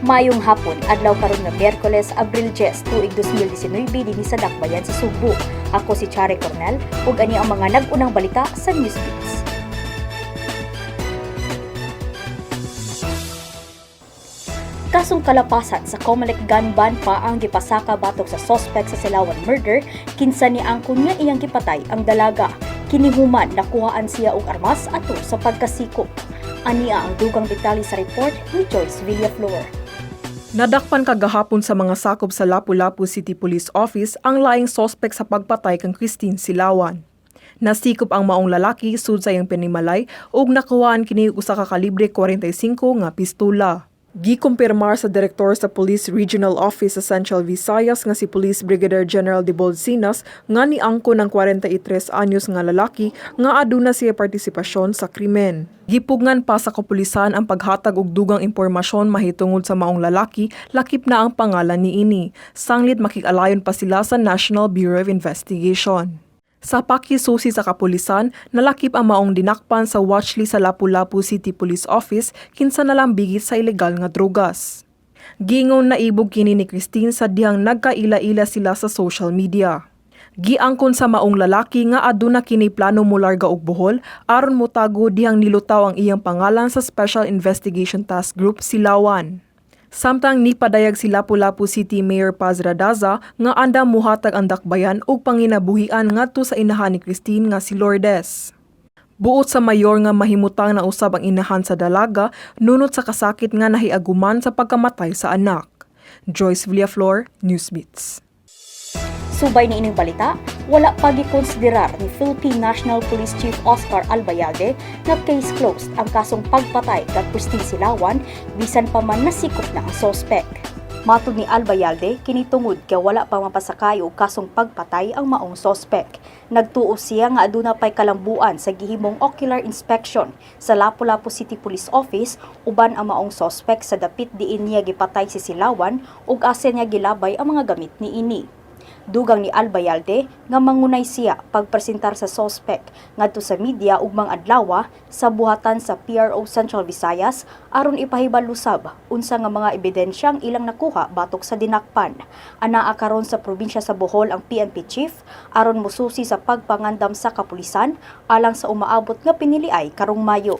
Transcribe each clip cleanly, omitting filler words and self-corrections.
Mayong hapon, adlaw karon nga Miyerkules, Abril 10, tuig 2019 dinhi sa Dakbayan sa Subo. Ako si Chare Cornel ug ani ang mga nag-unang balita sa Newsbeats. Kasong kalapasan sa Comelec gun ban pa ang gipasaka batok sa suspect sa Silawan murder kinsa ni angkon nga iyang gipatay ang dalaga. Kinihuman nakuhaan siya og armas ato sa pagkasikop. Ania ang dugang detalye sa report ni Joyce Villaflor. Nadakpan kagahapon sa mga sakop sa Lapu-Lapu City Police Office ang laing sospek sa pagpatay kang Christine Silawan. Nasikop ang maong lalaki sud sa iyang panimalay ug nakuhaan kini usa ka kalibre 45 nga pistola. Gikumpirmar sa direktor sa Police Regional Office sa Central Visayas nga si Police Brigadier General Dibol Sinas nga niangko ng 43 anyos nga lalaki nga aduna siya partisipasyon sa krimen. Gipugngan pa sa kapulisan ang paghatag og dugang impormasyon mahitungod sa maong lalaki, lakip na ang pangalan niini. Sanglit makikalayon pa sila sa National Bureau of Investigation. Sa pakisusi sa kapulisan, nalakip ang maong dinakpan sa watchlist sa Lapu-Lapu City Police Office kinsa nalambigit sa ilegal nga drogas. Giingon na ibog kini ni Christine sa dihang nagkaila-ila sila sa social media. Giangkon sa maong lalaki nga aduna kini plano molarga og Bohol aron motago dihang nilutaw ang iyang pangalan sa Special Investigation Task Group Silawan. Samtang nipadayag si Lapu-Lapu City Mayor Paz Radaza nga andam muhatag ang dakbayan ug panginabuhian ngadto sa inahan ni Christine nga si Lourdes. Buot sa mayor nga mahimutang na usab ang inahan sa dalaga nunot sa kasakit nga nahiaguman sa pagkamatay sa anak. Joyce Villaflor, Newsbeats. Subay ni ining balita, wala pa gikonsiderar ni Philippine National Police Chief Oscar Albayalde na case closed ang kasong pagpatay kay Christine Silawan bisan pa man nasikop na ang suspect. Matud ni Albayalde, kini tungod kay wala pa mapasakay og kasong pagpatay ang maong suspect. Nagtuo siya nga aduna pay kalambuan sa gihimong ocular inspection sa Lapu-Lapu City Police Office uban ang maong suspect sa dapit diin niya gipatay si Silawan ug asa niya gilabay ang mga gamit niini. Dugang ni Albayalde nga mangunay siya pagpresentar sa suspect ngadto sa media ug mga adlaw sa buhatan sa PRO Central Visayas aron ipahibalusab unsa nga mga ebidensyang ilang nakuha batok sa dinakpan. Anaa karon sa probinsya sa Bohol ang PNP chief aron mosusi sa pagpangandam sa kapulisan alang sa umaabot nga piniliay karong Mayo.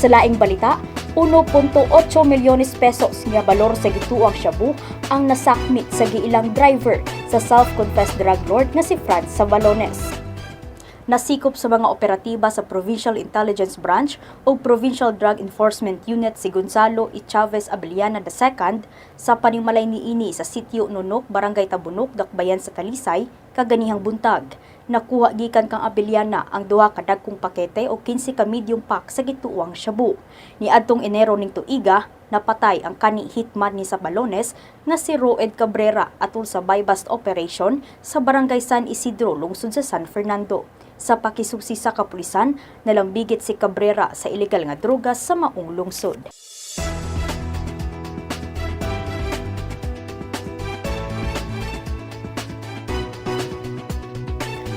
Sa laing balita, 1.8 milyones pesos nga balor sa gituang shabu ang nasakmit sa giilang driver sa self-confessed drug lord nga si Franz Sabalones. Nasikop sa mga operatiba sa Provincial Intelligence Branch o Provincial Drug Enforcement Unit si Gonzalo E. Chavez Abellana II sa panimalay niini sa Sitio Nunok, Barangay Tabunok, Dakbayan sa Talisay, kaganihang buntag. Nakuha gikan kang Abellana ang duha ka dagkong pakete o 15 ka medium pack sa gituang shabu. Niadtong Enero ning tuiga, napatay ang kani hitman ni Sabalones nga si Roed Cabrera atol sa buy-bust operation sa Barangay San Isidro, lungsod sa San Fernando. Sa pakisusi sa kapulisan, nalambigit si Cabrera sa ilegal nga drogas sa maong lungsod.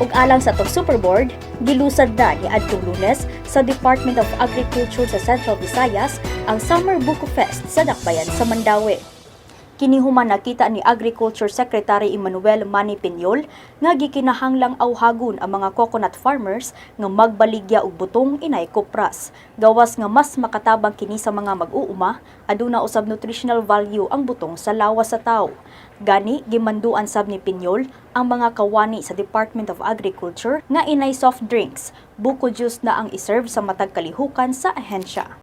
Ug alang sa atong Superboard, gilusad na ni adtong Lunes sa Department of Agriculture sa Central Visayas ang Summer Buko Fest sa Dakbayan sa Mandaue. Kinihuman nakita ni Agriculture Secretary Emmanuel Manny Piñol nga gikinahanglang awhagon ang mga coconut farmers nga magbaligya og butong inay kopras. Gawas nga mas makatabang kini sa mga mag-uuma, aduna usab nutritional value ang butong sa lawas sa tawo. Gani, gimanduan sab ni Piñol ang mga kawani sa Department of Agriculture nga inay soft drinks, buko juice na ang iserve sa matag kalihukan sa ahensya.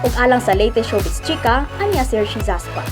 Ug alang sa latest showbiz chika, anya si Hershey Zaspa.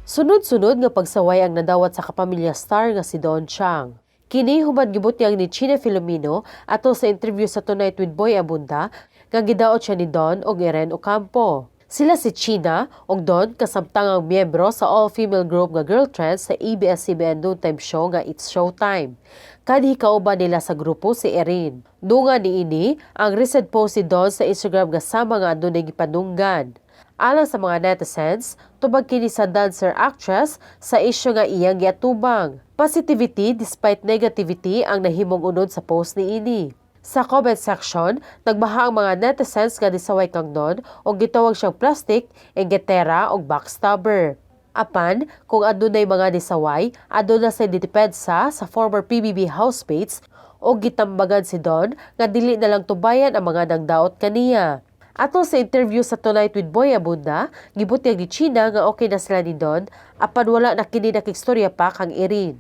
Sunod-sunod nga pagsaway ang nadawat sa kapamilya star nga si Don Chang. Kini humad gibutyang ni China Filomeno ato sa interview sa Tonight with Boy Abunda nga gidaot siya ni Don ug Irene Ocampo. Sila si China ug Don kasamtang ang miyembro sa all-female group nga Girl Trends sa ABS-CBN noontime show nga It's Showtime. Kadhi kauban nila sa grupo si Erin. Dunga niini ang recent post si Don sa Instagram nga sama nga adunay gipanunggan. Alang sa mga netizens, tubag kini sa dancer-actress sa isyu nga iyang giatubang. Positivity despite negativity ang nahimong unod sa post ni ini. Sa comment section, nagbaha ang mga netizens nga disaway kang Don o gitawag siyang plastic, enggetera o backstabber. Apan, kung adunay mga disaway, aduna sa didepensa sa former PBB housemates o gitambagan si Don nga dili na lang tubayan ang mga nangdaot kaniya. Atol sa interview sa Tonight with Boy Abunda, gibutyag ni China nga okay na sila ni Don, apan wala na kini nakikstorya pa kang Irene.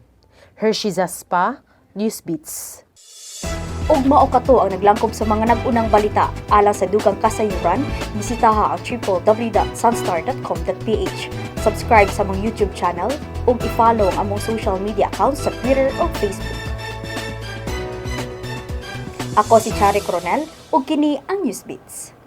Hershey Zaspa, Newsbeats. Ug mao kato ang naglangkob sa mga nag-unang balita alang sa dugang kasayuran, bisitaha ang www.sunstar.com.ph. Subscribe sa among YouTube channel ug i-follow ang among social media accounts sa Twitter ug Facebook. Ako si Chari Coronel ug kini ang Newsbeats.